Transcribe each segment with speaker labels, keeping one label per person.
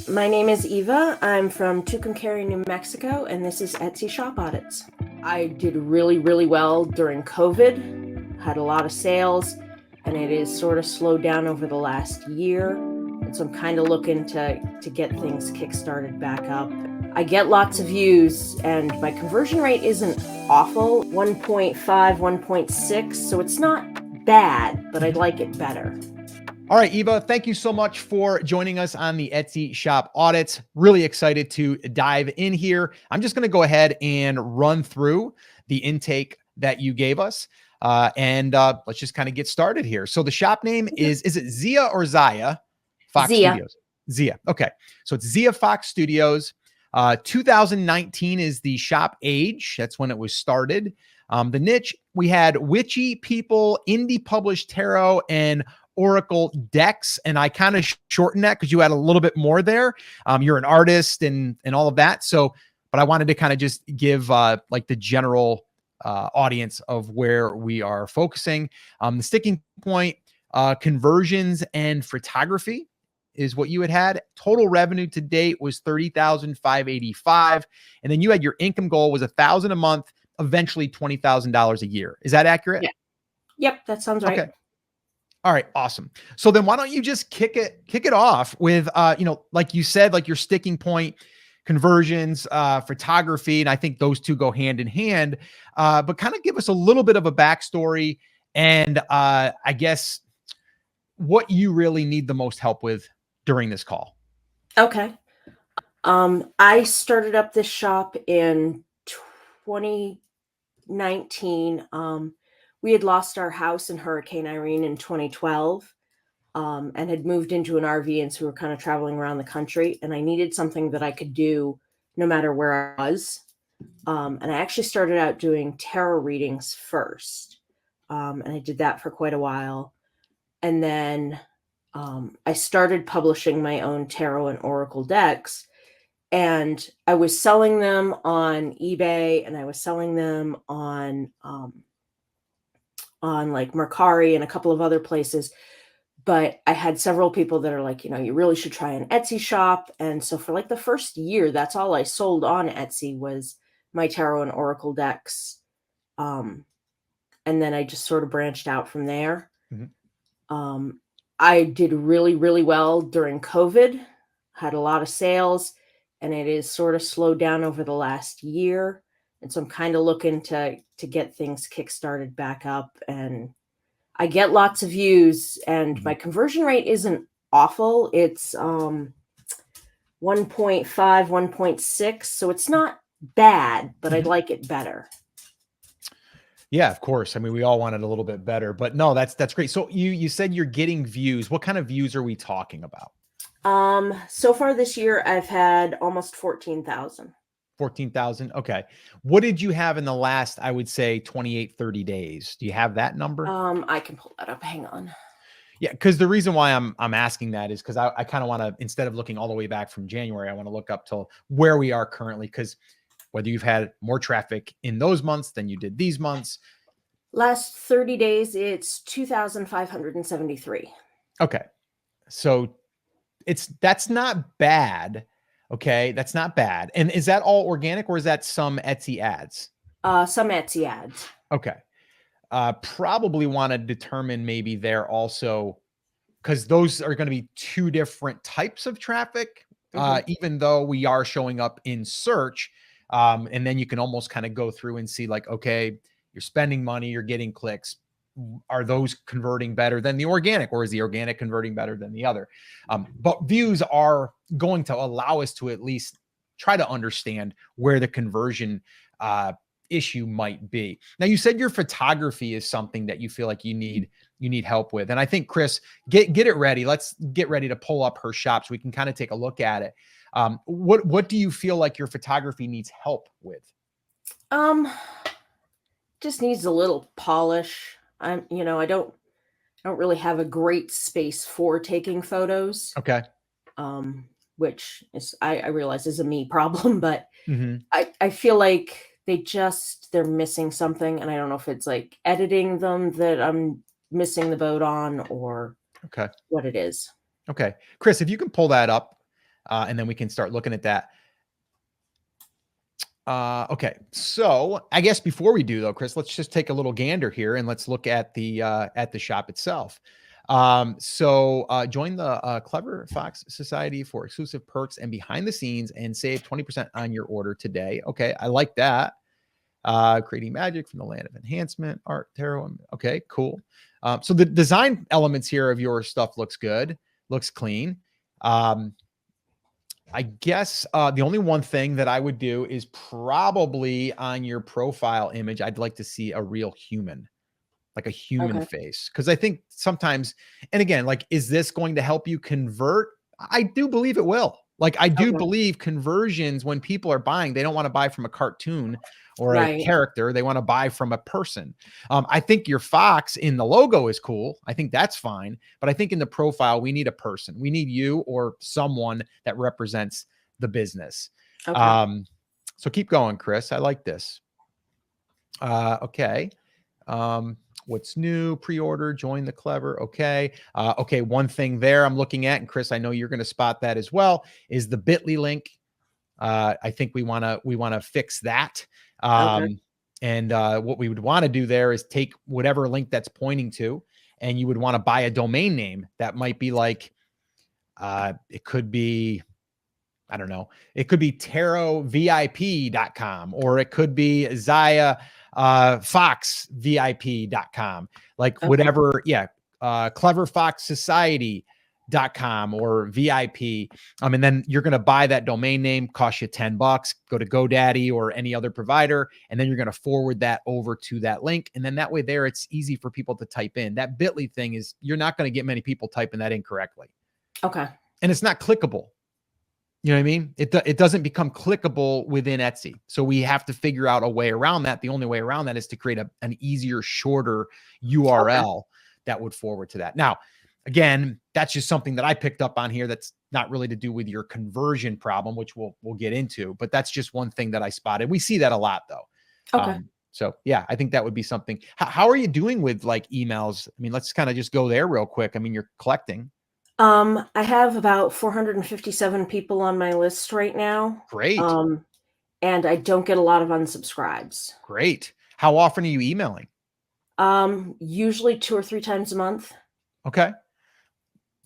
Speaker 1: My name is Eva. I'm from Tucumcari, New Mexico, and this is Etsy Shop Audits. I did really well during COVID, had a lot of sales, and it is sort of slowed down over the last year. And so I'm kind of looking to get things kickstarted back up. I get lots of views, and my conversion rate isn't awful, 1.5, 1.6, so it's not bad, but I'd like it better.
Speaker 2: All right, Eva, thank you so much for joining us on the Etsy Shop Audits. Really excited to dive in here. I'm just going to go ahead and run through the intake that you gave us. Let's just kind of get started here. So the shop name is it Zia or Zaya? Fox
Speaker 1: Zia.
Speaker 2: Studios. Zia. Okay. So it's Zia Fox Studios. 2019 is the shop age. That's when it was started. The niche, we had witchy people, indie published tarot, and Oracle decks. And I kind of shortened that because you had a little bit more there. You're an artist and all of that. So, but I wanted to kind of just give like the general audience of where we are focusing. The sticking point, conversions and photography is what you had. Total revenue to date was $30,585. And then you had your income goal was $1,000 a month, eventually $20,000 a year. Is that accurate?
Speaker 1: Yeah. Yep, that sounds right.
Speaker 2: Okay. All right, awesome. So then why don't you just kick it off with like you said, like your sticking point, conversions, photography, and I think those two go hand in hand. But kind of give us a little bit of a backstory and I guess what you really need the most help with during this call.
Speaker 1: Okay. I started up this shop in 2019. We had lost our house in Hurricane Irene in 2012, and had moved into an RV, and so we were kind of traveling around the country, and I needed something that I could do no matter where I was. And I actually started out doing tarot readings first, and I did that for quite a while. And then I started publishing my own tarot and oracle decks, and I was selling them on eBay, and I was selling them on like Mercari and a couple of other places. But I had several people that are like, you really should try an Etsy shop. And so for like the first year, that's all I sold on Etsy was my tarot and oracle decks. And then I just sort of branched out from there. Mm-hmm. I did really well during COVID, had a lot of sales, and it is sort of slowed down over the last year. And so I'm kind of looking to get things kickstarted back up. And I get lots of views, and my conversion rate isn't awful. It's 1.5, 1.6. So it's not bad, but I'd like it better.
Speaker 2: Yeah, of course. I mean, we all want it a little bit better, but no, that's great. So you said you're getting views. What kind of views are we talking about?
Speaker 1: So far this year, I've had almost 14,000.
Speaker 2: 14,000. Okay. What did you have in the last, I would say 28, 30 days? Do you have that number?
Speaker 1: I can pull that up. Hang on.
Speaker 2: Yeah. Cause the reason why I'm asking that is because I kind of want to, instead of looking all the way back from January, I want to look up till where we are currently. Cause whether you've had more traffic in those months than you did these months.
Speaker 1: Last 30 days, it's 2,573.
Speaker 2: Okay. So that's not bad. Okay. That's not bad. And is that all organic or is that some Etsy ads?
Speaker 1: Some Etsy ads.
Speaker 2: Okay. Probably want to determine maybe there also, because those are going to be two different types of traffic, even though we are showing up in search. And then you can almost kind of go through and see like, okay, you're spending money, you're getting clicks. Are those converting better than the organic, or is the organic converting better than the other? But views are going to allow us to at least try to understand where the conversion issue might be. Now, you said your photography is something that you feel like you need help with. And I think, Chris, get it ready. Let's get ready to pull up her shop so we can kind of take a look at it. What do you feel like your photography needs help with?
Speaker 1: Just needs a little polish. I don't really have a great space for taking photos.
Speaker 2: Okay.
Speaker 1: Which is, I realize is a me problem, but I feel like they're missing something. And I don't know if it's like editing them that I'm missing the boat on, or what it is.
Speaker 2: Okay. Chris, if you can pull that up, And then we can start looking at that. Okay. So I guess before we do though, Chris, let's just take a little gander here and let's look at the shop itself. Join the Clever Fox Society for exclusive perks and behind the scenes and save 20% on your order today. Okay. I like that. Creating magic from the land of enhancement, art, tarot. Okay, cool. So the design elements here of your stuff looks good, looks clean. I guess the only one thing that I would do is probably on your profile image, I'd like to see a real human, like a human face. Because I think sometimes, and again, like, is this going to help you convert? I do believe it will. Like, I do believe conversions, when people are buying, they don't want to buy from a cartoon or a character. They want to buy from a person. I think your fox in the logo is cool. I think that's fine. But I think in the profile, we need a person. We need you or someone that represents the business. So keep going, Chris. I like this. Okay. What's new? Pre-order, join the Clever. Okay. Okay. One thing there I'm looking at, and Chris, I know you're going to spot that as well, is the bit.ly link. I think we want to fix that. And what we would want to do there is take whatever link that's pointing to, and you would want to buy a domain name that might be like, it could be, I don't know, it could be tarotvip.com, or it could be Zaya foxvip.com, like whatever. Yeah. cleverfoxsociety.com or VIP. And then you're going to buy that domain name, cost you $10, go to GoDaddy or any other provider. And then you're going to forward that over to that link. And then that way there, it's easy for people to type in. That bit.ly thing is, you're not going to get many people typing that incorrectly. Okay. And it's not clickable. You know what I mean? It doesn't become clickable within Etsy. So we have to figure out a way around that. The only way around that is to create an easier, shorter URL that would forward to that. Now, again, that's just something that I picked up on here. That's not really to do with your conversion problem, which we'll get into, but that's just one thing that I spotted. We see that a lot though. So yeah, I think that would be something. How are you doing with like emails? I mean, let's kind of just go there real quick. I mean, you're collecting.
Speaker 1: I have about 457 people on my list right now.
Speaker 2: Great.
Speaker 1: And I don't get a lot of unsubscribes.
Speaker 2: Great. How often are you emailing?
Speaker 1: Usually 2 or 3 times a month.
Speaker 2: Okay.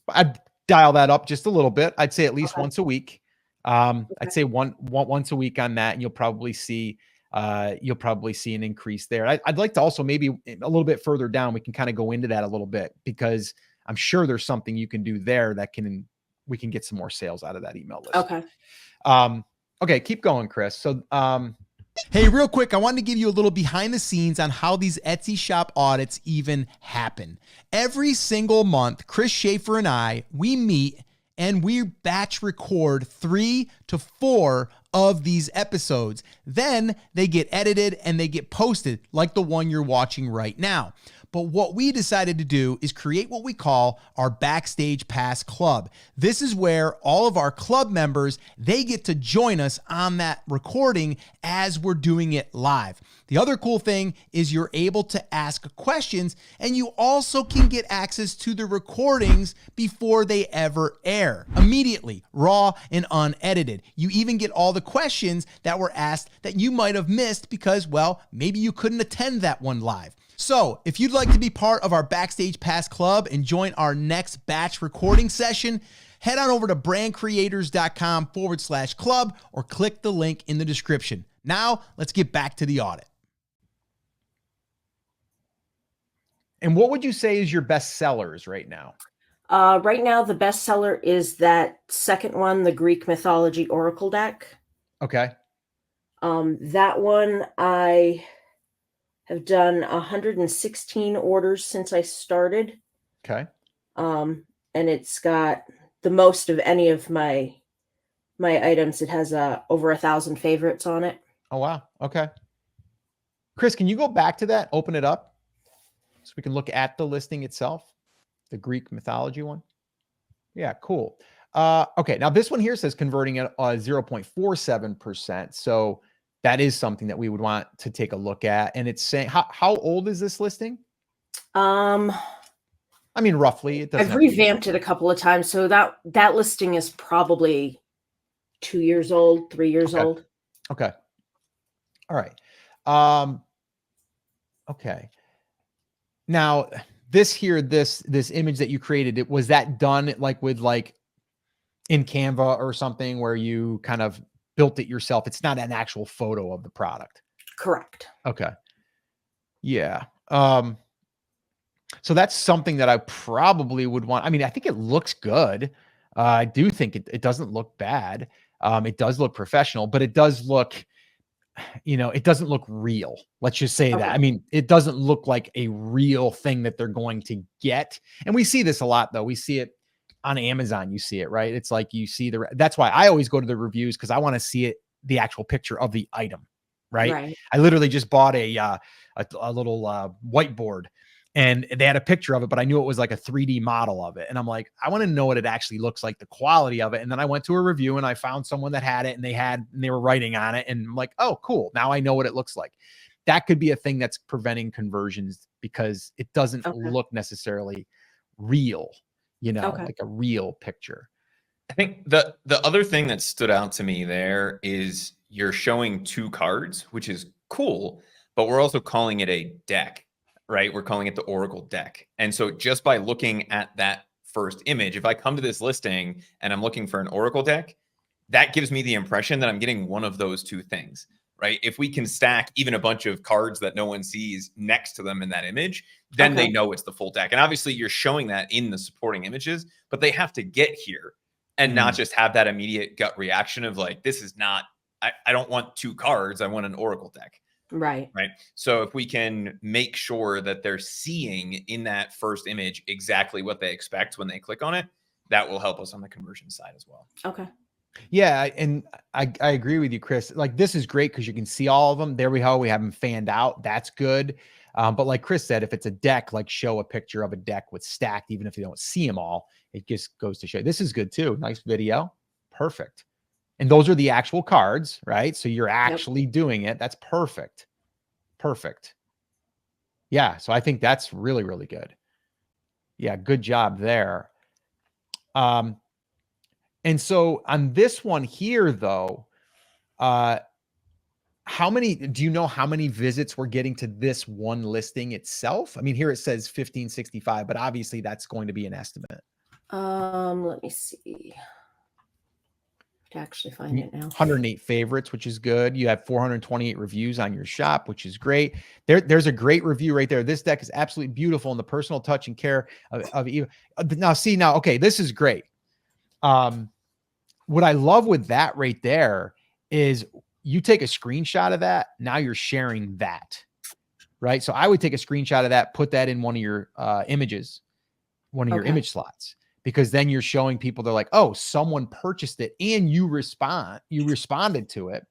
Speaker 2: I'd dial that up just a little bit. I'd say at least once a week. I'd say once a week on that, and you'll probably see an increase there. I'd like to also maybe a little bit further down, we can kind of go into that a little bit, because I'm sure there's something you can do there that we can get some more sales out of that email list. Okay. Okay. Keep going, Chris. So,
Speaker 3: hey, real quick, I wanted to give you a little behind the scenes on how these Etsy shop audits even happen. Every single month, Chris Schaefer and I, we meet and we batch record 3 to 4 of these episodes. Then they get edited and they get posted, like the one you're watching right now. But what we decided to do is create what we call our Backstage Pass Club. This is where all of our club members, they get to join us on that recording as we're doing it live. The other cool thing is you're able to ask questions, and you also can get access to the recordings before they ever air, immediately, raw and unedited. You even get all the questions that were asked that you might have missed because, well, maybe you couldn't attend that one live. So if you'd like to be part of our Backstage Pass Club and join our next batch recording session, head on over to brandcreators.com/club or click the link in the description. Now let's get back to the audit.
Speaker 2: And what would you say is your best sellers right now?
Speaker 1: Right now, the best seller is that second one, the Greek mythology Oracle deck.
Speaker 2: Okay.
Speaker 1: That one I have done 116 orders since I started.
Speaker 2: Okay.
Speaker 1: And it's got the most of any of my items. It has over 1,000 favorites on it.
Speaker 2: Oh, wow. Okay. Chris, can you go back to that? Open it up so we can look at the listing itself, the Greek mythology one. Yeah, cool. Okay. Now this one here says converting at 0.47%. So that is something that we would want to take a look at. And it's saying, how old is this listing? I mean, roughly. It doesn't
Speaker 1: I've revamped it a couple of times. So that listing is probably 2 years old, 3 years
Speaker 2: Okay.
Speaker 1: old.
Speaker 2: Okay. All right. Okay. Now this image that you created, was that done like with like in Canva or something where you kind of built it yourself? It's not an actual photo of the product.
Speaker 1: Correct.
Speaker 2: Okay. Yeah. So that's something that I probably would want. I mean, I think it looks good. I do think it doesn't look bad. It does look professional, but it does look, it doesn't look real. Let's just say that. I
Speaker 1: Okay.
Speaker 2: mean, it doesn't look like a real thing that they're going to get. And we see this a lot, though. We see it on Amazon. You see it, right? It's like you see that's why I always go to the reviews, because I want to see it, the actual picture of the item, right?
Speaker 1: Right.
Speaker 2: I literally just bought a little whiteboard, and they had a picture of it, but I knew it was like a 3D model of it. And I'm like, I want to know what it actually looks like, the quality of it. And then I went to a review and I found someone that had it, and they were writing on it. And I'm like, oh, cool. Now I know what it looks like. That could be a thing that's preventing conversions, because it doesn't
Speaker 1: Okay.
Speaker 2: look necessarily real,
Speaker 1: Okay.
Speaker 2: like a real picture.
Speaker 4: I think the other thing that stood out to me there is you're showing 2 cards, which is cool, but we're also calling it a deck, right? We're calling it the Oracle deck. And so just by looking at that first image, if I come to this listing and I'm looking for an Oracle deck, that gives me the impression that I'm getting one of those 2 things, right? If we can stack even a bunch of cards that no one sees next to them in that image, then they know it's the full deck. And obviously you're showing that in the supporting images, but they have to get here and not just have that immediate gut reaction of like, this is not, I don't want 2 cards. I want an Oracle deck.
Speaker 1: Right.
Speaker 4: Right. So if we can make sure that they're seeing in that first image exactly what they expect when they click on it, that will help us on the conversion side as well.
Speaker 1: Okay.
Speaker 2: Yeah, and I agree with you, Chris. Like, this is great because you can see all of them. There we go. We have them fanned out. That's good. But like Chris said, if it's a deck, like show a picture of a deck with stacked, even if you don't see them all, it just goes to show. This is good too. Nice video. Perfect. And those are the actual cards, right? So you're actually doing it. That's perfect. Perfect. Yeah. So I think that's really, really good. Yeah. Good job there. And so on this one here, though, do you know how many visits we're getting to this one listing itself? I mean, here it says 1565, but obviously that's going to be an estimate.
Speaker 1: Let me see. To actually find it now.
Speaker 2: 108 favorites, which is good. You have 428 reviews on your shop, which is great. There's a great review right there. This deck is absolutely beautiful, and the personal touch and care of you. Now, okay, this is great. What I love with that right there is you take a screenshot of that. Now you're sharing that, right? So I would take a screenshot of that, put that in one of your images, one of your image slots, because then you're showing people, they're like, oh, someone purchased it and you responded to it.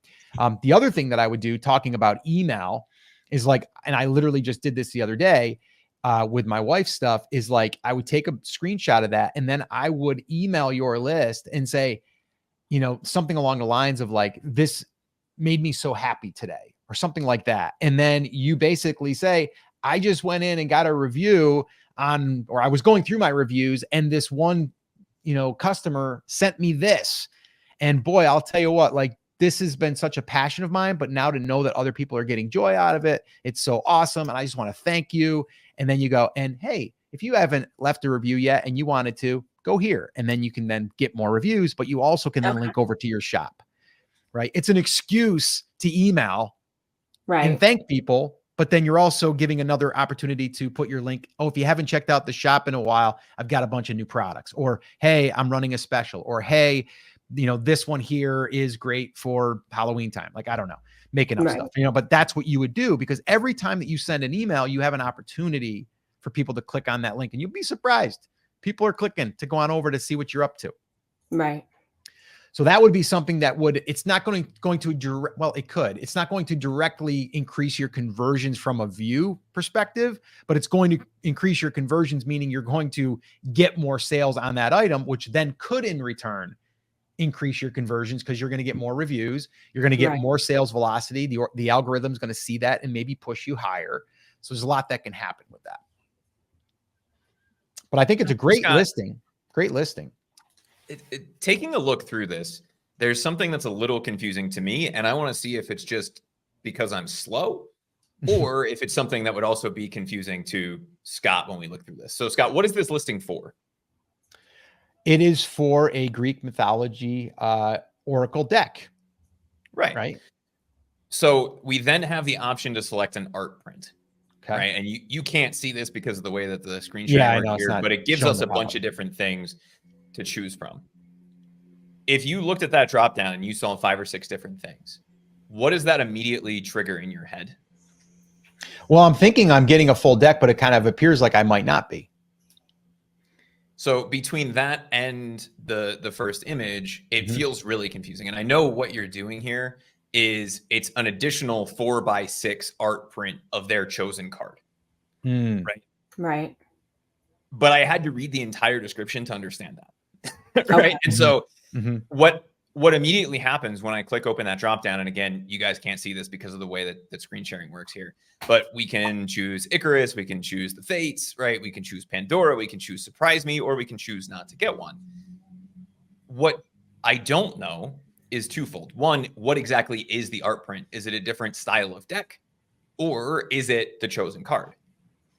Speaker 2: The other thing that I would do, talking about email, is like, and I literally just did this the other day with my wife's stuff, is like, I would take a screenshot of that and then I would email your list and say, something along the lines of like, this made me so happy today, or something like that. And then you basically say, I just went in and got a review or I was going through my reviews, and this one, customer sent me this. And boy, I'll tell you what, like, this has been such a passion of mine, but now to know that other people are getting joy out of it, it's so awesome. And I just want to thank you. And then you go, and hey, if you haven't left a review yet and you wanted to, go here. And then you can then get more reviews, but you also can then link over to your shop, right? It's an excuse to email and thank people, but then you're also giving another opportunity to put your link. Oh, if you haven't checked out the shop in a while, I've got a bunch of new products, or, hey, I'm running a special, or, hey, this one here is great for Halloween time. Like, I don't know, making up stuff, but that's what you would do, because every time that you send an email, you have an opportunity for people to click on that link, and you'll be surprised. People are clicking to go on over to see what you're up to.
Speaker 1: Right.
Speaker 2: So that would be something that it's not going to it could. It's not going to directly increase your conversions from a view perspective, but it's going to increase your conversions, meaning you're going to get more sales on that item, which then could in return increase your conversions, because you're going to get more reviews. You're going to get more sales velocity. The algorithm's going to see that and maybe push you higher. So there's a lot that can happen with that. But I think it's a great listing. Great listing.
Speaker 4: Taking a look through this, there's something that's a little confusing to me, and I want to see if it's just because I'm slow or if it's something that would also be confusing to Scott when we look through this. So Scott, what is this listing for?
Speaker 2: It is for a Greek mythology oracle deck. Right.
Speaker 4: So we then have the option to select an art print.
Speaker 2: Okay.
Speaker 4: Right. And you can't see this because of the way that the screen
Speaker 2: Yeah, I
Speaker 4: sharing
Speaker 2: know,
Speaker 4: works
Speaker 2: it's
Speaker 4: here,
Speaker 2: not
Speaker 4: but it gives
Speaker 2: showing
Speaker 4: us
Speaker 2: the
Speaker 4: a bunch
Speaker 2: pop-up.
Speaker 4: of different things to choose from. If you looked at that drop down and you saw 5 or 6 different things, what does that immediately trigger in your head?
Speaker 2: Well, I'm thinking I'm getting a full deck, but it kind of appears like I might not be.
Speaker 4: So between that and the first image, it feels really confusing. And I know what you're doing here is it's an additional 4x6 art print of their chosen card. Right.
Speaker 1: Right.
Speaker 4: But I had to read the entire description to understand that. Right.
Speaker 1: Okay.
Speaker 4: And so what immediately happens when I click open that drop down, and again, you guys can't see this because of the way that screen sharing works here, but we can choose Icarus, we can choose the Fates, right? We can choose Pandora, we can choose Surprise Me, or we can choose not to get one. What I don't know is twofold. One, what exactly is the art print? Is it a different style of deck, or is it the chosen card?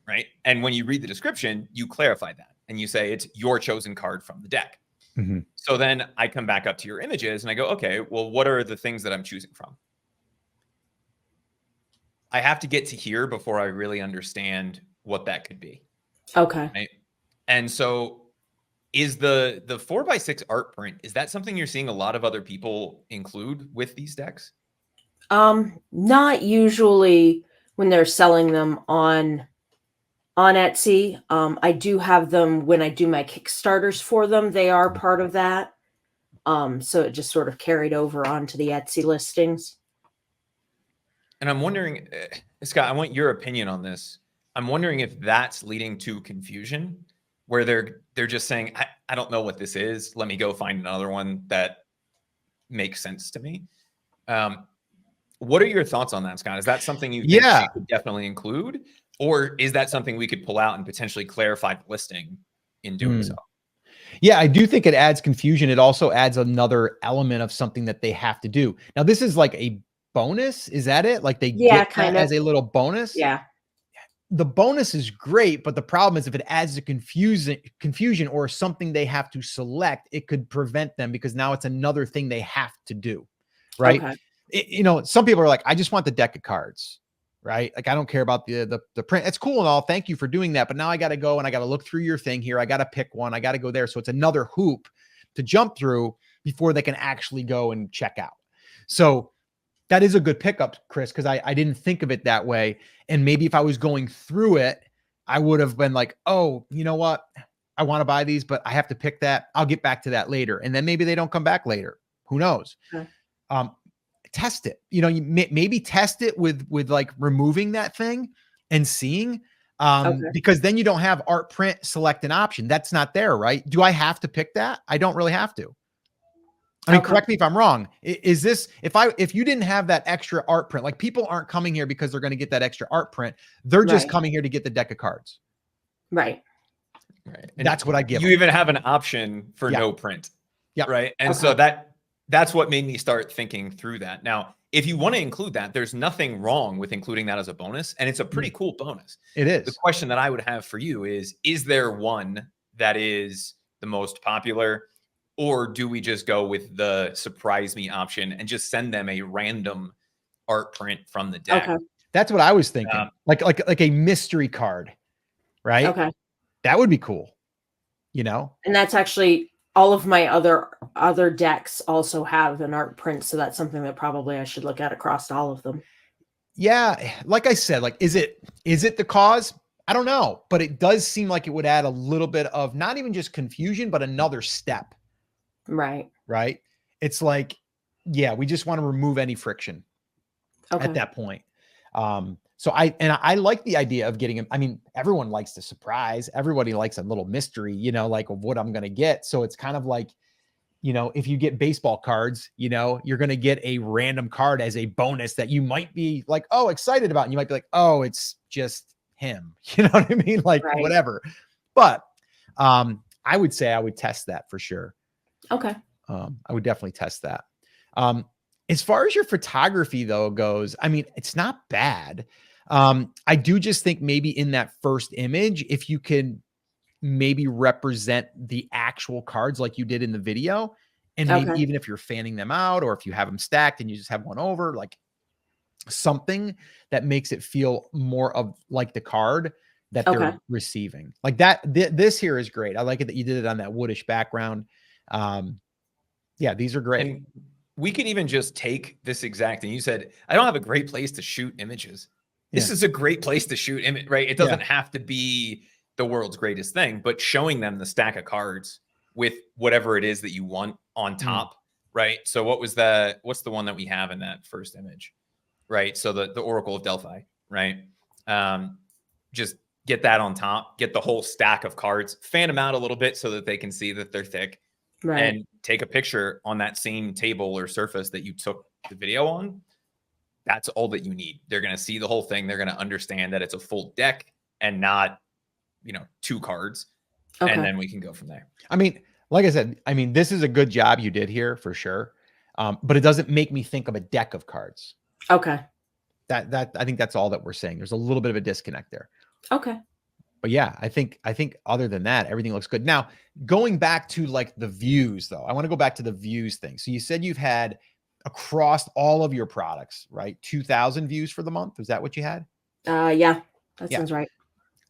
Speaker 4: Right. And when you read the description, you clarify that and you say it's your chosen card from the deck. So then I come back up to your images and I go, okay, well, what are the things that I'm choosing from? I have to get to here before I really understand what that could be.
Speaker 1: Okay.
Speaker 4: Right? And so is the 4x6 art print, is that something you're seeing a lot of other people include with these decks?
Speaker 1: Not usually when they're selling them on Etsy. I do have them when I do my Kickstarters for them. They are part of that. So it just sort of carried over onto the Etsy listings.
Speaker 4: And I'm wondering, Scott, I want your opinion on this. I'm wondering if that's leading to confusion where they're just saying, I don't know what this is. Let me go find another one that makes sense to me. What are your thoughts on that, Scott? Is that something you think she could definitely include? Or is that something we could pull out and potentially clarify the listing in doing so?
Speaker 2: Yeah, I do think it adds confusion. It also adds another element of something that they have to do. Now, this is like a bonus. Is that it? Like they get
Speaker 1: kind
Speaker 2: that
Speaker 1: of
Speaker 2: as a little bonus?
Speaker 1: Yeah.
Speaker 2: The bonus is great, but the problem is if it adds to confusion or something they have to select, it could prevent them because now it's another thing they have to do, right?
Speaker 1: Okay.
Speaker 2: Some people are like, I just want the deck of cards, right? Like, I don't care about the print. It's cool and all. Thank you for doing that. But now I got to go and I got to look through your thing here. I got to pick one. I got to go there. So it's another hoop to jump through before they can actually go and check out. So that is a good pickup, Chris, because I didn't think of it that way. And maybe if I was going through it, I would have been like, oh, you know what? I want to buy these, but I have to pick that. I'll get back to that later. And then maybe they don't come back later. Who knows?
Speaker 1: Okay.
Speaker 2: Test it. You maybe test it with like removing that thing and seeing, because then you don't have art print select an option. That's not there, right? Do I have to pick that? I don't really have to. I mean, correct me if I'm wrong. Is this, if you didn't have that extra art print, like people aren't coming here because they're going to get that extra art print. They're just coming here to get the deck of cards.
Speaker 1: Right.
Speaker 4: And
Speaker 2: that's what I give
Speaker 4: you
Speaker 2: them.
Speaker 4: Even have an option for no print.
Speaker 2: Yeah.
Speaker 4: Right. And so that's what made me start thinking through that. Now, if you want to include that, there's nothing wrong with including that as a bonus. And it's a pretty cool bonus.
Speaker 2: It is.
Speaker 4: The question that I would have for you is there one that is the most popular? Or do we just go with the surprise me option and just send them a random art print from the deck?
Speaker 1: Okay.
Speaker 2: That's what I was thinking. Like a mystery card, right?
Speaker 1: Okay.
Speaker 2: That would be cool.
Speaker 1: And that's actually all of my other decks also have an art print. So that's something that probably I should look at across all of them.
Speaker 2: Yeah. Like I said, like, is it the cause? I don't know, but it does seem like it would add a little bit of not even just confusion, but another step.
Speaker 1: Right.
Speaker 2: Right. It's like, yeah, we just want to remove any friction at that point. So I like the idea of getting him. I mean, everyone likes the surprise. Everybody likes a little mystery, like of what I'm going to get. So it's kind of like, if you get baseball cards, you're going to get a random card as a bonus that you might be like, oh, excited about. And you might be like, oh, it's just him. You know what I mean? Like whatever. But I would say I would test that for sure.
Speaker 1: Okay.
Speaker 2: I would definitely test that. As far as your photography though goes, I mean, it's not bad. I do just think maybe in that first image, if you can maybe represent the actual cards like you did in the video, and maybe
Speaker 1: Okay.
Speaker 2: even if you're fanning them out or if you have them stacked and you just have one over, like something that makes it feel more of like the card that
Speaker 1: Okay.
Speaker 2: they're receiving. Like that, this here is great. I like it that you did it on that woodish background. Yeah, these are great.
Speaker 4: And we could even just take this exact thing. You said, I don't have a great place to shoot images. This
Speaker 2: Yeah.
Speaker 4: is a great place to shoot image, right? It doesn't have to be the world's greatest thing, but showing them the stack of cards with whatever it is that you want on top, right? So what's the one that we have in that first image, right? So the Oracle of Delphi, right? Just get that on top, get the whole stack of cards, fan them out a little bit so that they can see that they're thick,
Speaker 1: Right.
Speaker 4: and take a picture on that same table or surface that you took the video on. That's all that you need. They're going to see the whole thing. They're going to understand that it's a full deck and not, 2 cards.
Speaker 1: Okay.
Speaker 4: And then we can go from there.
Speaker 2: I mean, like I said, I mean, this is a good job you did here for sure. But it doesn't make me think of a deck of cards.
Speaker 1: Okay.
Speaker 2: That I think that's all that we're saying. There's a little bit of a disconnect there.
Speaker 1: Okay.
Speaker 2: But yeah, I think other than that, everything looks good. Now, going back to like the views though, I want to go back to the views thing. So you said you've had across all of your products, right? 2,000 views for the month. Is that what you had?
Speaker 1: Yeah, that sounds right.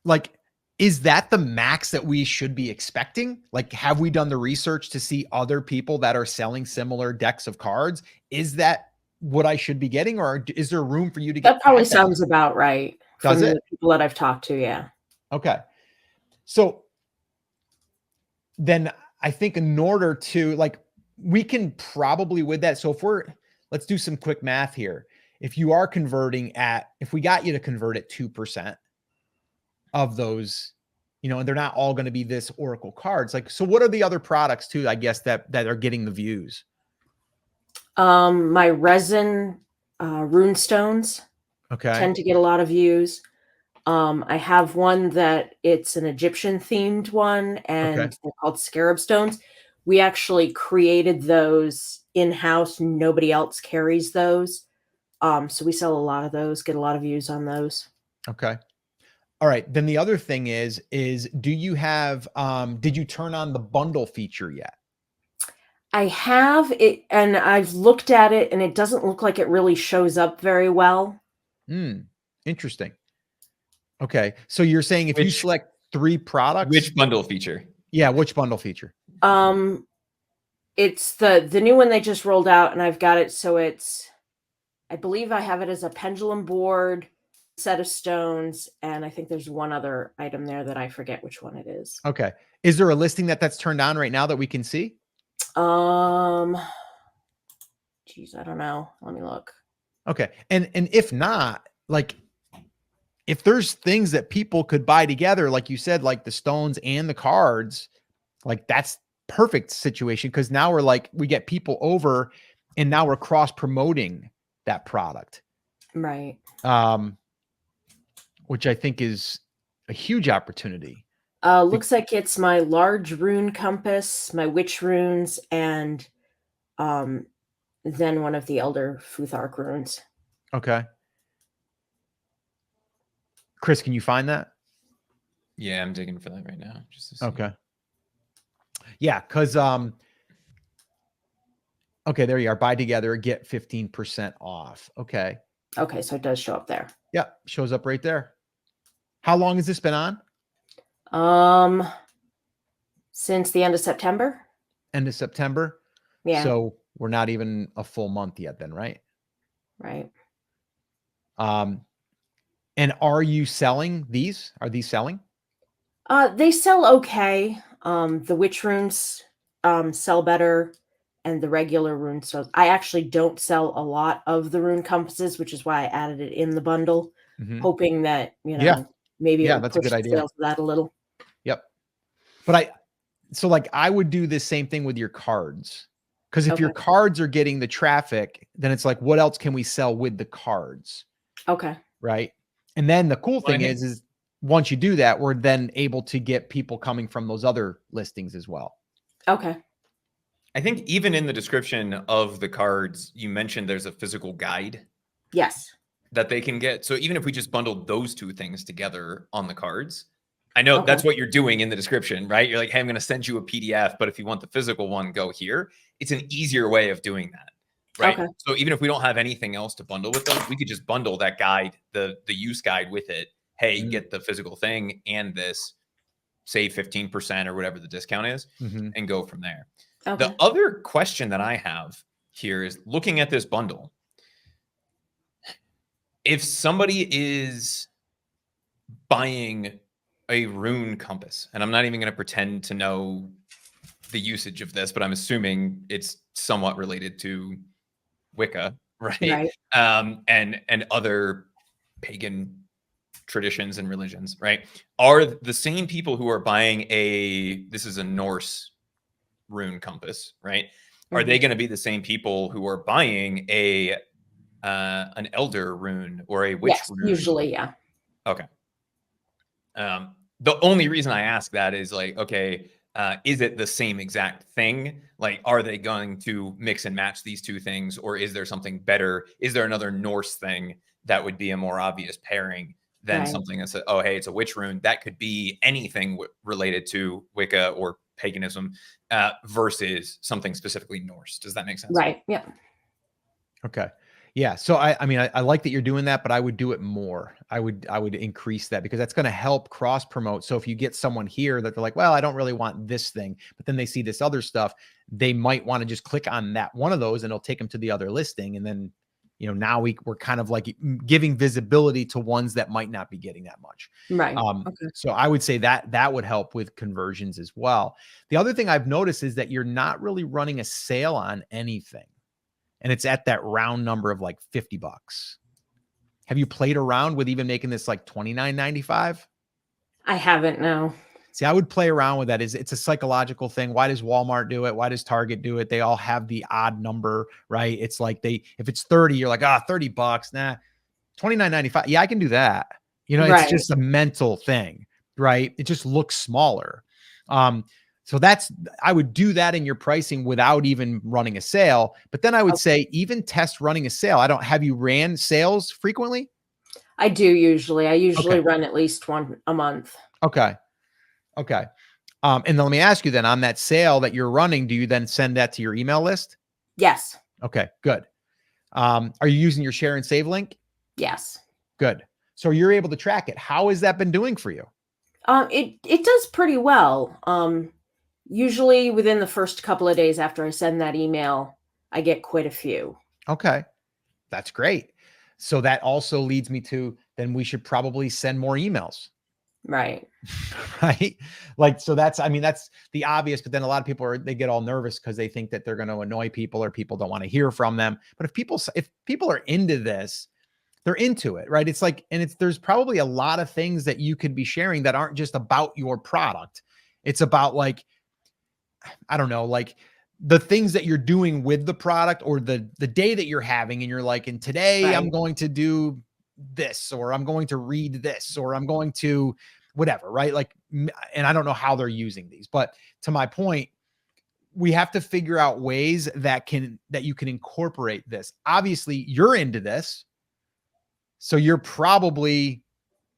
Speaker 2: Like, is that the max that we should be expecting? Like, have we done the research to see other people that are selling similar decks of cards? Is that what I should be getting? Or is there room for you to get?
Speaker 1: That probably sounds about right.
Speaker 2: Does
Speaker 1: from
Speaker 2: it?
Speaker 1: the people that I've talked to, yeah.
Speaker 2: Okay. So then I think in order to like, we can probably with that. So let's do some quick math here. If you are converting if we got you to convert at 2% of those, and they're not all going to be this Oracle cards. Like, so what are the other products too, I guess that are getting the views?
Speaker 1: My resin rune stones tend to get a lot of views. I have one that it's an Egyptian themed one, and they're called scarab stones. We actually created those in-house. Nobody else carries those. So we sell a lot of those, get a lot of views on those.
Speaker 2: Okay. All right. Then the other thing is do you have, did you turn on the bundle feature yet?
Speaker 1: I have it, and I've looked at it, and it doesn't look like it really shows up very well.
Speaker 2: Interesting. Okay. So you're saying if you select 3 products,
Speaker 4: which bundle feature?
Speaker 2: Yeah. Which bundle feature?
Speaker 1: It's the new one they just rolled out, and I've got it. So I believe I have it as a pendulum board, set of stones, and I think there's one other item there that I forget which one it is.
Speaker 2: Okay. Is there a listing that's turned on right now that we can see?
Speaker 1: Geez, I don't know. Let me look.
Speaker 2: Okay. And if not, like, if there's things that people could buy together, like you said, like the stones and the cards, like that's perfect situation. Cause now we get people over and now we're cross promoting that product.
Speaker 1: Right.
Speaker 2: Which I think is a huge opportunity.
Speaker 1: Looks like it's my large rune compass, my witch runes, and then one of the Elder Futhark runes.
Speaker 2: Okay. Chris, can you find that?
Speaker 4: Yeah, I'm digging for that right now. Just to see.
Speaker 2: Okay. Yeah, because okay, there you are. Buy together, get 15% off. Okay.
Speaker 1: Okay, so it does show up there.
Speaker 2: Yeah, shows up right there. How long has this been on?
Speaker 1: Since the end of September.
Speaker 2: End of September.
Speaker 1: Yeah.
Speaker 2: So we're not even a full month yet then, right?
Speaker 1: Right.
Speaker 2: And are you selling these? Are these selling?
Speaker 1: They sell okay. The witch runes sell better, and the regular rune stones. I actually don't sell a lot of the rune compasses, which is why I added it in the bundle, hoping that maybe
Speaker 2: that's a good idea.
Speaker 1: Sales of that a little.
Speaker 2: Yep. But I would do the same thing with your cards. Because if your cards are getting the traffic, then it's like, what else can we sell with the cards?
Speaker 1: Okay.
Speaker 2: Right. And then the cool thing is once you do that, we're then able to get people coming from those other listings as well.
Speaker 1: Okay.
Speaker 4: I think even in the description of the cards, you mentioned there's a physical guide
Speaker 1: Yes.
Speaker 4: that they can get. So even if we just bundled those two things together on the cards, I know
Speaker 1: Okay.
Speaker 4: that's what you're doing in the description, right? You're like, hey, I'm going to send you a PDF, but if you want the physical one, go here. It's an easier way of doing that, right?
Speaker 1: Okay.
Speaker 4: So even if we don't have anything else to bundle with them, we could just bundle that guide, the use guide with it. Hey, get the physical thing and this, save 15% or whatever the discount is, and go from there.
Speaker 1: Okay.
Speaker 4: The other question that I have here is looking at this bundle. If somebody is buying a rune compass, and I'm not even going to pretend to know the usage of this, but I'm assuming it's somewhat related to Wicca, right? And other pagan traditions and religions, right? Are the same people who are buying this is a Norse rune compass, right? Are they going to be the same people who are buying an elder rune or a witch rune?
Speaker 1: Usually, yeah.
Speaker 4: Okay. The only reason I ask that is like, okay, is it the same exact thing? Like, are they going to mix and match these two things, or is there something better? Is there another Norse thing that would be a more obvious pairing than something that's oh, hey, it's a witch rune? That could be anything related to Wicca or paganism versus something specifically Norse. Does that make sense?
Speaker 1: Right. Yep.
Speaker 2: Okay. Yeah. So I mean, I like that you're doing that, but I would do it more. I would increase that because that's going to help cross promote. So if you get someone here that they're like, well, I don't really want this thing, but then they see this other stuff, they might want to just click on that one of those and it'll take them to the other listing. And then, you know, now we're kind of like giving visibility to ones that might not be getting that much.
Speaker 1: Right.
Speaker 2: So I would say that would help with conversions as well. The other thing I've noticed is that you're not really running a sale on anything. And it's at that round number of like $50. Have you played around with even making this like $29.95?
Speaker 1: I haven't, no.
Speaker 2: See, I would play around with that. It's a psychological thing. Why does Walmart do it? Why does Target do it? They all have the odd number, right? It's like if it's 30, you're like, $30. Nah, $29.95. Yeah, I can do that. You know, it's just a mental thing, right? It just looks smaller. So I would do that in your pricing without even running a sale. But then I would say even test running a sale. Have you ran sales frequently?
Speaker 1: I do usually. I usually run at least one a month.
Speaker 2: Okay. And then let me ask you then, on that sale that you're running, do you then send that to your email list?
Speaker 1: Yes.
Speaker 2: Okay, good. Are you using your share and save link?
Speaker 1: Yes.
Speaker 2: Good. So you're able to track it. How has that been doing for you?
Speaker 1: It does pretty well. Usually within the first couple of days after I send that email, I get quite a few.
Speaker 2: Okay. That's great. So that also leads me to, then we should probably send more emails.
Speaker 1: Right.
Speaker 2: Right. Like, so that's the obvious, but then a lot of people they get all nervous because they think that they're going to annoy people or people don't want to hear from them. But if people are into this, they're into it, right? It's like, and there's probably a lot of things that you could be sharing that aren't just about your product. It's about like, I don't know, like the things that you're doing with the product or the day that you're having. And you're like, and today I'm going to do this, or I'm going to read this, or I'm going to whatever, right? Like, and I don't know how they're using these, but to my point, we have to figure out ways that you can incorporate this. Obviously you're into this, so you're probably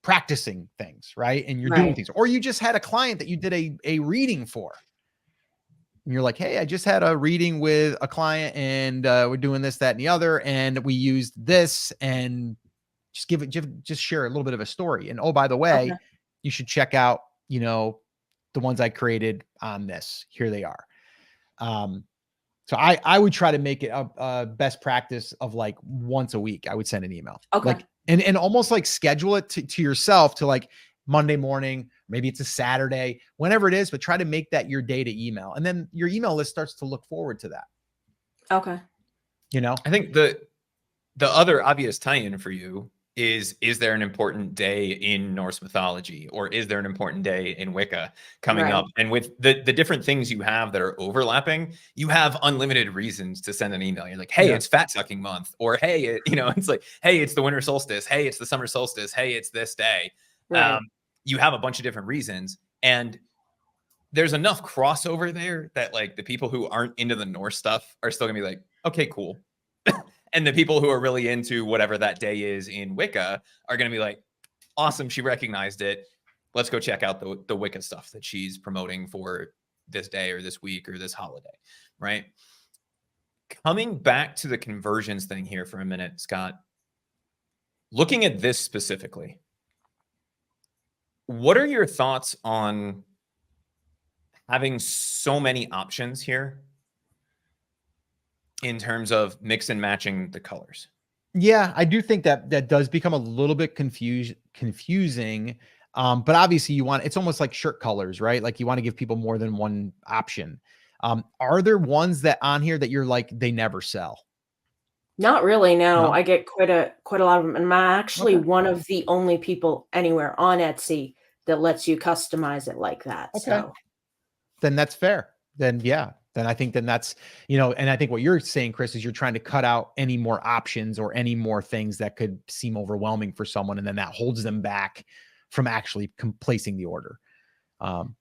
Speaker 2: practicing things, right? And you're doing things, or you just had a client that you did a reading for. And you're like, hey, I just had a reading with a client and we're doing this, that, and the other. And we used this, and just share a little bit of a story. And oh, by the way, you should check out, you know, the ones I created on this. Here they are. So I would try to make it a best practice of like once a week, I would send an email.
Speaker 1: Okay.
Speaker 2: Like, and almost like schedule it to yourself to like Monday morning, maybe it's a Saturday, whenever it is, but try to make that your day to email. And then your email list starts to look forward to that.
Speaker 1: Okay.
Speaker 4: You know, I think the other obvious tie-in for you is there an important day in Norse mythology, or is there an important day in Wicca coming up? And with the different things you have that are overlapping, you have unlimited reasons to send an email. You're like, hey, it's fat sucking month, or hey, it's like, hey, it's the winter solstice. Hey, it's the summer solstice. Hey, it's this day. You have a bunch of different reasons, and there's enough crossover there that like the people who aren't into the Norse stuff are still gonna be like, okay, cool. And the people who are really into whatever that day is in Wicca are gonna be like, awesome, she recognized it. Let's go check out the Wicca stuff that she's promoting for this day or this week or this holiday, right? Coming back to the conversions thing here for a minute, Scott, looking at this specifically, what are your thoughts on having so many options here in terms of mix and matching the colors?
Speaker 2: Yeah, I do think that that does become a little bit confusing. But obviously it's almost like shirt colors, right? Like you want to give people more than one option. Are there ones that on here that you're like, they never sell?
Speaker 1: Not really, no.
Speaker 2: No?
Speaker 1: I get quite a lot of them, and I'm actually
Speaker 2: Okay.
Speaker 1: one of the only people anywhere on Etsy that lets you customize it like that.
Speaker 2: Okay.
Speaker 1: So
Speaker 2: Then that's fair. Then yeah. Then I think that's, and I think what you're saying, Chris, is you're trying to cut out any more options or any more things that could seem overwhelming for someone. And then that holds them back from actually placing the order.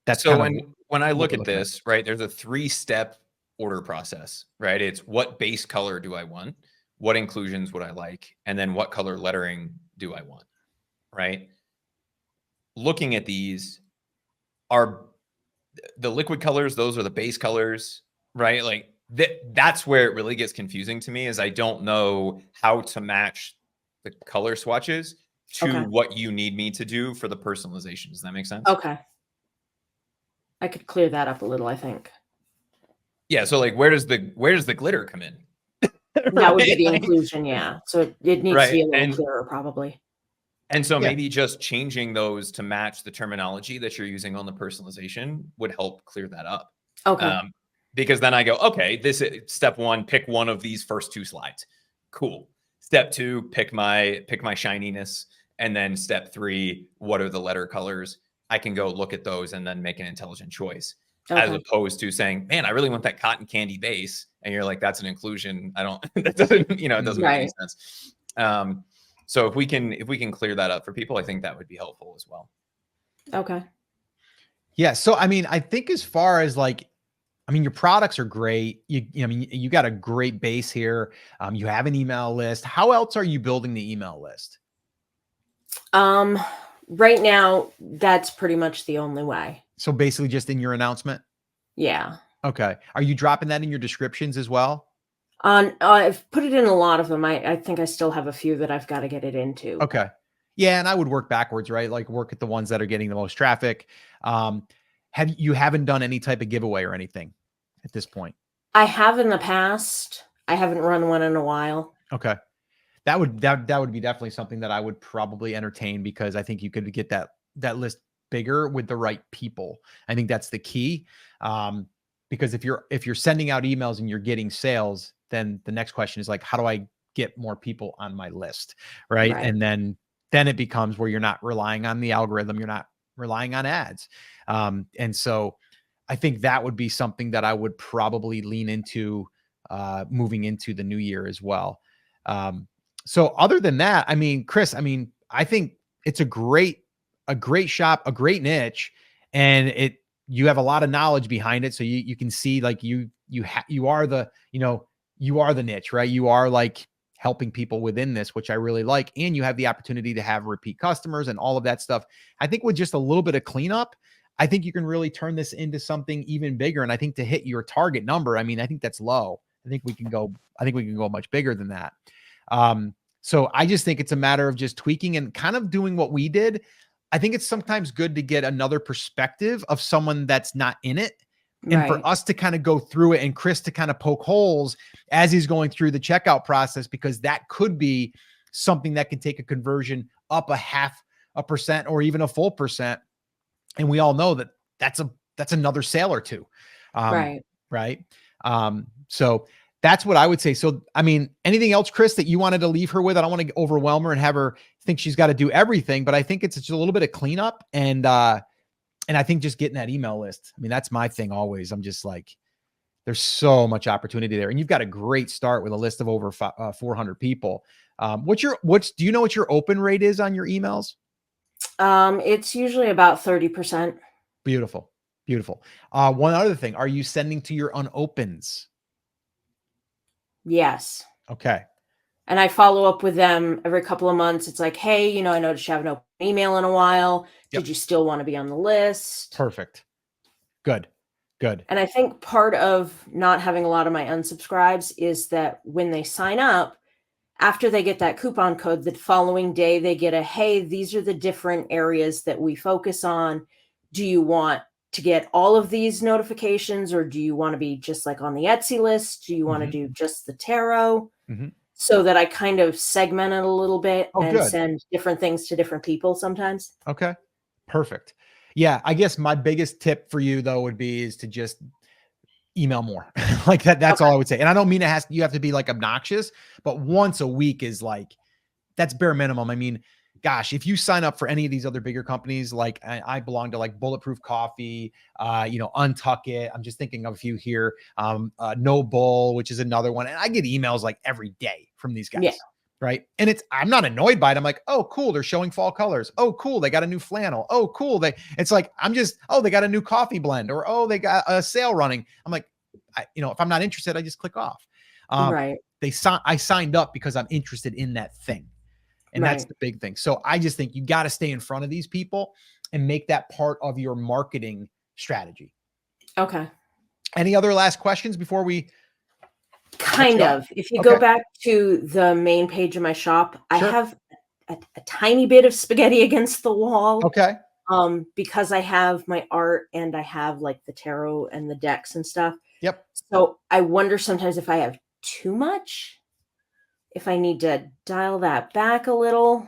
Speaker 2: That's
Speaker 4: so
Speaker 2: kind of
Speaker 4: when I
Speaker 2: what
Speaker 4: look
Speaker 2: we're
Speaker 4: at
Speaker 2: looking at.
Speaker 4: this, right, there's a 3-step order process, right? It's what base color do I want? What inclusions would I like? And then what color lettering do I want, right? Looking at these, are the liquid colors, those are the base colors, right? Like that's where it really gets confusing to me, is I don't know how to match the color swatches to
Speaker 1: Okay.
Speaker 4: what you need me to do for the personalization. Does that make sense?
Speaker 1: okay. I could clear that up a little, I think.
Speaker 4: Yeah. So like, where does the glitter come in?
Speaker 1: That would be
Speaker 4: Right?
Speaker 1: the
Speaker 4: Like,
Speaker 1: inclusion, yeah. So it needs to
Speaker 4: right.
Speaker 1: be a little clearer, probably.
Speaker 4: And so
Speaker 2: Yeah.
Speaker 4: maybe just changing those to match the terminology that you're using on the personalization would help clear that up.
Speaker 1: Okay.
Speaker 4: Because then I go, okay, this is step 1, pick one of these first 2 slides. Cool. Step 2, pick my shininess. And then step 3, what are the letter colors? I can go look at those and then make an intelligent choice. As
Speaker 1: Okay.
Speaker 4: opposed to saying, man, I really want that cotton candy base. And you're like, that's an inclusion. I don't, that doesn't, it doesn't make any
Speaker 1: Right.
Speaker 4: sense. So if we can clear that up for people, I think that would be helpful as well.
Speaker 1: Okay.
Speaker 2: Yeah. So, I mean, I think as far as like, your products are great. You got a great base here. You have an email list. How else are you building the email list?
Speaker 1: Right now, that's pretty much the only way.
Speaker 2: So basically just in your announcement.
Speaker 1: Yeah.
Speaker 2: Okay. Are you dropping that in your descriptions as well?
Speaker 1: I've put it in a lot of them. I think I still have a few that I've got to get it into.
Speaker 2: Okay. Yeah. And I would work backwards, right? Like work at the ones that are getting the most traffic. You haven't done any type of giveaway or anything at this point?
Speaker 1: I have in the past. I haven't run one in a while.
Speaker 2: Okay. That would be definitely something that I would probably entertain, because I think you could get that list bigger with the right people. I think that's the key. Because if you're sending out emails and you're getting sales, then the next question is like, how do I get more people on my list? Right. And then it becomes where you're not relying on the algorithm. You're not relying on ads. And so I think that would be something that I would probably lean into moving into the new year as well. So other than that, Chris, I think it's a great shop, a great niche, and you have a lot of knowledge behind it. So you can see like you are the niche, right? You are like helping people within this, which I really like. And you have the opportunity to have repeat customers and all of that stuff. I think with just a little bit of cleanup, I think you can really turn this into something even bigger. And I think to hit your target number, I think that's low. I think we can go much bigger than that. So I just think it's a matter of just tweaking and kind of doing what we did. I think it's sometimes good to get another perspective of someone that's not in it. And for us to kind of go through it and Chris to kind of poke holes as he's going through the checkout process, because that could be something that can take a conversion up 0.5% or even a full percent. And we all know that that's another sale or two. Right. So that's what I would say. So, anything else, Chris, that you wanted to leave her with? I don't want to overwhelm her and have her think she's got to do everything, but I think it's just a little bit of cleanup. And I think just getting that email list. That's my thing always. I'm just like, there's so much opportunity there. And you've got a great start with a list of over 400 people. Do you know what your open rate is on your emails?
Speaker 1: It's usually about 30%.
Speaker 2: Beautiful. Beautiful. One other thing, are you sending to your unopens?
Speaker 1: Yes.
Speaker 2: Okay.
Speaker 1: And I follow up with them every couple of months. It's like, hey, you know, I noticed you haven't opened an email in a while.
Speaker 2: Yep.
Speaker 1: Did you still want to be on the list?
Speaker 2: Perfect. Good. Good.
Speaker 1: And I think part of not having a lot of my unsubscribes is that when they sign up, after they get that coupon code, the following day they get a, hey, these are the different areas that we focus on. Do you want to get all of these notifications, or do you want to be just like on the Etsy list? Do you want to do just the tarot? So that I kind of segment it a little bit and
Speaker 2: good.
Speaker 1: send different things to different people sometimes.
Speaker 2: Okay. Perfect. Yeah. I guess my biggest tip for you though would be is to just email more like that. That's all I would say. And I don't mean you have to be like obnoxious, but once a week is like, that's bare minimum. I mean, gosh, if you sign up for any of these other bigger companies, like I belong to like Bulletproof Coffee, Untuck It. I'm just thinking of a few here. No Bull, which is another one. And I get emails like every day from these guys.
Speaker 1: Yeah.
Speaker 2: Right. And I'm not annoyed by it. I'm like, oh, cool. They're showing fall colors. Oh, cool. They got a new flannel. Oh, cool. It's like, they got a new coffee blend, or, oh, they got a sale running. I'm like, if I'm not interested, I just click off.
Speaker 1: Right.
Speaker 2: I signed up because I'm interested in that thing. And that's the big thing. So I just think you got to stay in front of these people and make that part of your marketing strategy.
Speaker 1: Okay.
Speaker 2: Any other last questions before we?
Speaker 1: Kind of. If you go back to the main page of my shop, I have a tiny bit of spaghetti against the wall.
Speaker 2: Okay.
Speaker 1: Because I have my art and I have like the tarot and the decks and stuff.
Speaker 2: Yep.
Speaker 1: So I wonder sometimes if I have too much, if I need to dial that back a little.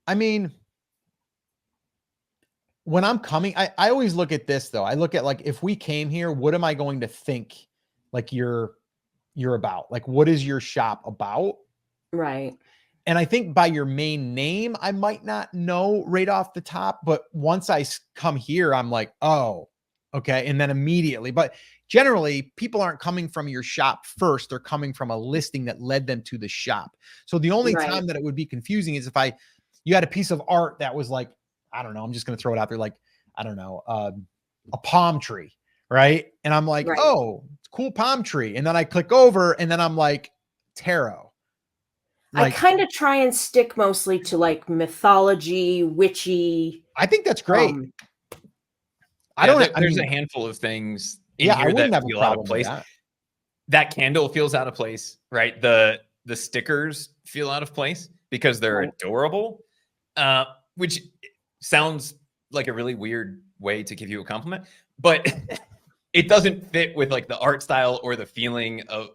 Speaker 2: I mean, when I'm coming, I always look at this though. I look at like, if we came here, what am I going to think like you're about? Like, what is your shop about?
Speaker 1: Right.
Speaker 2: And I think by your main name, I might not know right off the top, but once I come here, I'm like, oh, okay. And then immediately, but generally people aren't coming from your shop first. They're coming from a listing that led them to the shop. So the only time that it would be confusing is if you had a piece of art that was like, I don't know, I'm just going to throw it out there. Like, I don't know, a palm tree. Right. And I'm like, oh, it's a cool palm tree. And then I click over and then I'm like, tarot.
Speaker 1: I kind of try and stick mostly to like mythology, witchy.
Speaker 2: I think that's great.
Speaker 4: There's a handful of things in here that feel out of place. That candle feels out of place, right? The stickers feel out of place because they're adorable, which sounds like a really weird way to give you a compliment, but it doesn't fit with like the art style or the feeling of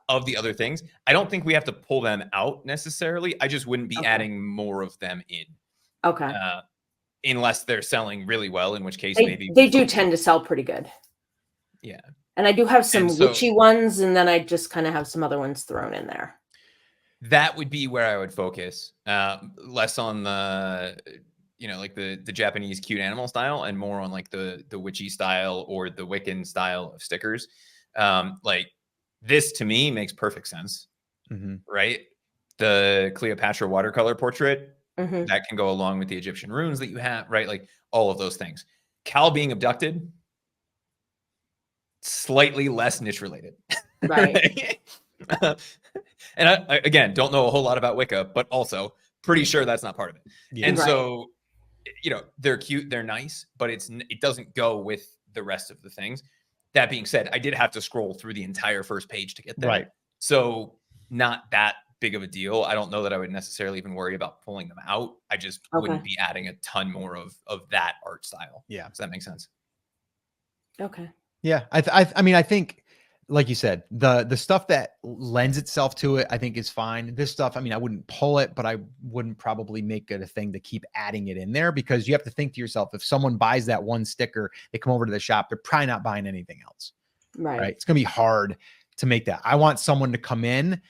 Speaker 4: of the other things. I don't think we have to pull them out necessarily. I just wouldn't be adding more of them in.
Speaker 1: Okay.
Speaker 4: Unless they're selling really well, in which case maybe
Speaker 1: they do tend to sell pretty good.
Speaker 4: Yeah.
Speaker 1: And I do have some witchy ones, and then I just kind of have some other ones thrown in there.
Speaker 4: That would be where I would focus. Less on the like the Japanese cute animal style, and more on like the witchy style or the Wiccan style of stickers. Like this to me makes perfect sense, right? The Cleopatra watercolor portrait that can go along with the Egyptian runes that you have, right? Like all of those things. Cal being abducted, slightly less niche related,
Speaker 1: right?
Speaker 4: And I again don't know a whole lot about Wicca, but also pretty sure that's not part of it. Yeah. And so they're cute, they're nice, but it doesn't go with the rest of the things. That being said, I did have to scroll through the entire first page to get there. Right. So not that big of a deal. I don't know that I would necessarily even worry about pulling them out. I just wouldn't be adding a ton more of that art style.
Speaker 2: Yeah.
Speaker 4: Does that make sense?
Speaker 1: Okay.
Speaker 2: Yeah. I mean, I think, like you said, the stuff that lends itself to it, I think is fine. This stuff, I mean, I wouldn't pull it, but I wouldn't probably make it a thing to keep adding it in there, because you have to think to yourself, if someone buys that one sticker, they come over to the shop, they're probably not buying anything else. Right. It's going to be hard to make that. I want someone to come in.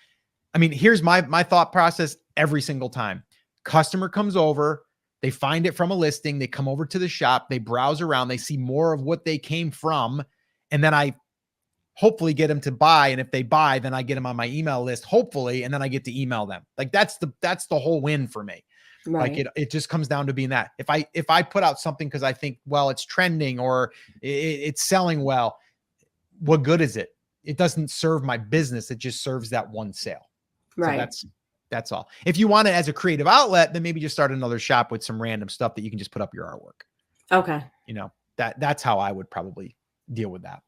Speaker 2: I mean, here's my thought process every single time. Customer comes over, they find it from a listing, they come over to the shop, they browse around, they see more of what they came from, and then I hopefully get them to buy. And if they buy, then I get them on my email list, hopefully, and then I get to email them. Like that's the whole win for me.
Speaker 1: Right.
Speaker 2: Like it just comes down to being that. If I put out something because I think, well, it's trending or it's selling well, what good is it? It doesn't serve my business. It just serves that one sale.
Speaker 1: Right.
Speaker 2: So that's all. If you want it as a creative outlet, then maybe just start another shop with some random stuff that you can just put up your artwork.
Speaker 1: Okay.
Speaker 2: You know, that's how I would probably deal with that.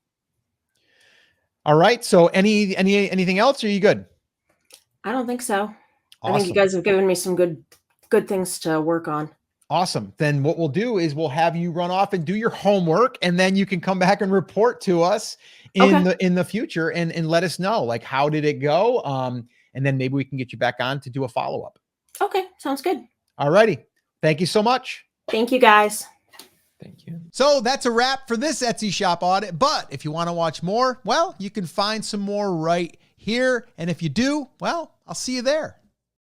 Speaker 2: All right. So anything else? Or are you good?
Speaker 1: I don't think so.
Speaker 2: Awesome.
Speaker 1: I think you guys have given me some good things to work on.
Speaker 2: Awesome. Then what we'll do is we'll have you run off and do your homework, and then you can come back and report to us in the future and let us know, like, how did it go? And then maybe we can get you back on to do a follow-up.
Speaker 1: Okay. Sounds good.
Speaker 2: All righty. Thank you so much.
Speaker 1: Thank you, guys.
Speaker 4: Thank you.
Speaker 3: So that's a wrap for this Etsy shop audit. But if you want to watch more, well, you can find some more right here. And if you do, well, I'll see you there.